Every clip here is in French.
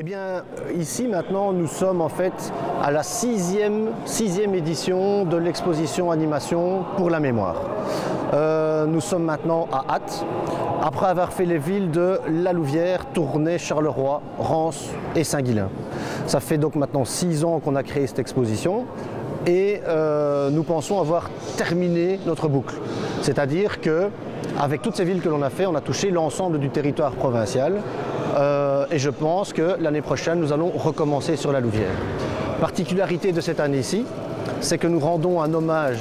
Eh bien, ici maintenant, nous sommes en fait à la sixième édition de l'exposition animation pour la mémoire. Nous sommes maintenant à Ath, après avoir fait les villes de La Louvière, Tournai, Charleroi, Rance et Saint-Guilain. Ça fait donc maintenant 6 ans qu'on a créé cette exposition et nous pensons avoir terminé notre boucle. C'est-à-dire que avec toutes ces villes que l'on a fait, on a touché l'ensemble du territoire provincial. Et je pense que l'année prochaine, nous allons recommencer sur la Louvière. Particularité de cette année-ci, c'est que nous rendons un hommage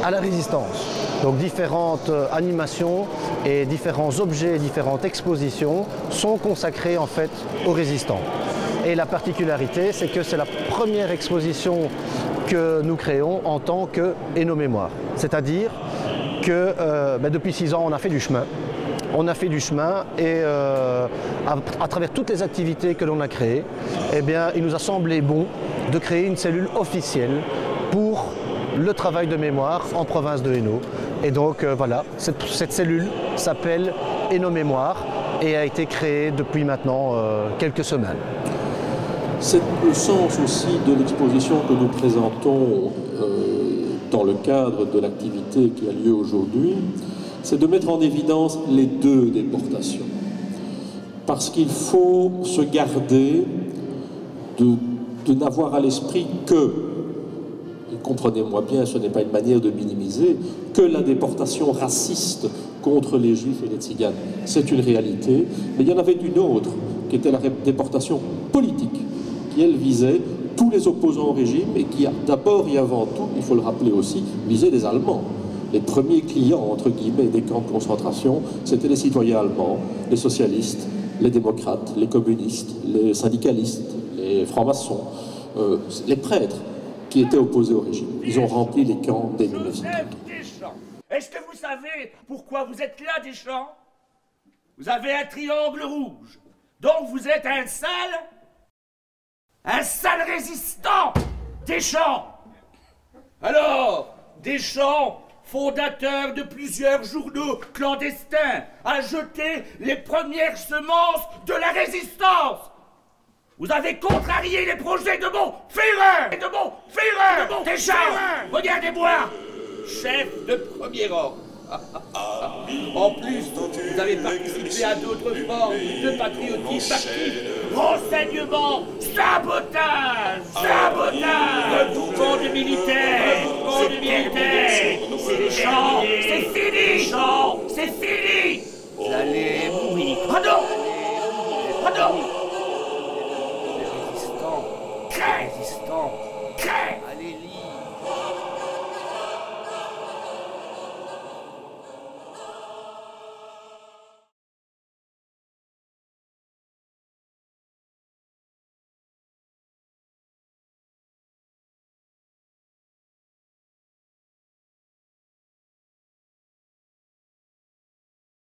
à la résistance. Donc différentes animations et différents objets, différentes expositions sont consacrées en fait aux résistants. Et la particularité, c'est que c'est la première exposition que nous créons en tant que Et nos mémoires. C'est-à-dire que depuis 6 ans, on a fait du chemin. On a fait du chemin et à travers toutes les activités que l'on a créées, eh bien, il nous a semblé bon de créer une cellule officielle pour le travail de mémoire en province de Hainaut. Et donc voilà, cette cellule s'appelle Et nos mémoires et a été créée depuis maintenant quelques semaines. C'est le sens aussi de l'exposition que nous présentons dans le cadre de l'activité qui a lieu aujourd'hui, c'est de mettre en évidence les deux déportations. Parce qu'il faut se garder de n'avoir à l'esprit que, et comprenez-moi bien, ce n'est pas une manière de minimiser, que la déportation raciste contre les Juifs et les Tziganes, c'est une réalité, mais il y en avait une autre, qui était la déportation politique, qui, elle, visait tous les opposants au régime et qui, d'abord et avant tout, il faut le rappeler aussi, visait les Allemands. Les premiers clients, entre guillemets, des camps de concentration, c'était les citoyens allemands, les socialistes, les démocrates, les communistes, les syndicalistes, les francs-maçons, les prêtres qui étaient opposés au régime. Ils ont rempli les camps dès 1930. Est-ce que vous savez pourquoi vous êtes là, Deschamps? Vous avez un triangle rouge. Donc vous êtes un sale résistant, Deschamps. Alors, Deschamps, fondateur de plusieurs journaux clandestins, a jeté les premières semences de la résistance. Vous avez contrarié les projets de mon Führer, Deschamps, regardez-moi, chef de premier ordre. En plus, vous avez participé à d'autres formes de patriotisme actif, renseignement, sabotage, regroupement de militaires, c'est Deschamps, c'est fini, c'est fini. Vous allez mourir. Ah non. Les résistants, allez lire.